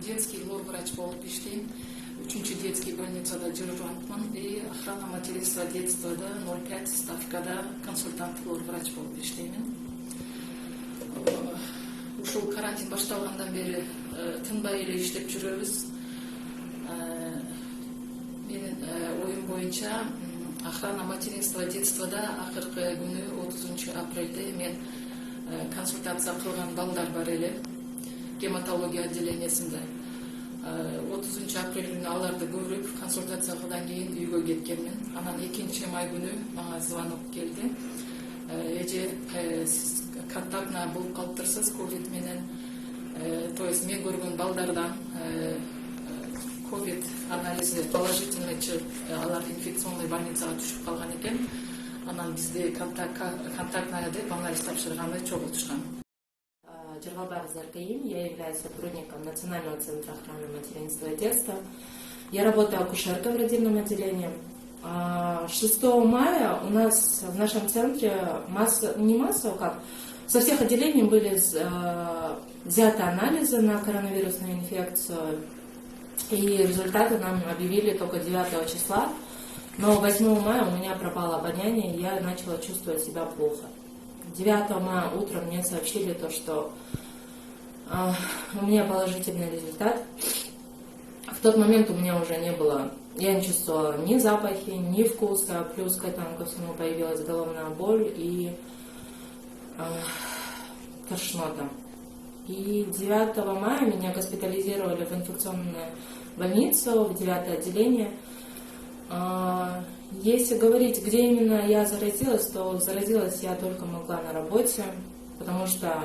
детский лор-врач болуп иштейм. 3-чү детский больницада жүрүп и охрана материнства детствода 05 ставкада консультант лор-врач болуп иштеймин. Ушул карантин башталгандан бери тынбай эле иштеп жүрөбүз. Менин оюм боюнча охрана материнства детствода акыркы күнү 30 апрелде мен консультация кылган балдар бар эле гематология отделениесинде. 30 апрель күнү аларды көрүп консультация кылдан кийин үйгө кеткенмин. Анан 2 май күнү мага звонок келди. Эже сиз контактна болуп калыптырсыз ковид менен, то есть мен көргөн балдардан ковид анализи положительный, алар инфекционный больницага түшүп калган экен. Анан бизде контактная деп анализ тапшырганды чогултушкан. Джергалбаева Заргаим, я являюсь сотрудником Национального центра охраны материнства и детства. Я работаю акушеркой в родильном отделении. 6 мая у нас в нашем центре со всех отделений были взяты анализы на коронавирусную инфекцию, и результаты нам объявили только 9 числа, но 8 мая у меня пропало обоняние, и я начала чувствовать себя плохо. 9 мая утром мне сообщили то, что у меня положительный результат. В тот момент у меня уже не было, я не чувствовала ни запахи, ни вкуса, плюс к этому ко всему появилась головная боль и тошнота. И 9 мая меня госпитализировали в инфекционную больницу, в 9 отделение. Если говорить, где именно я заразилась, то заразилась я только могла на работе, потому что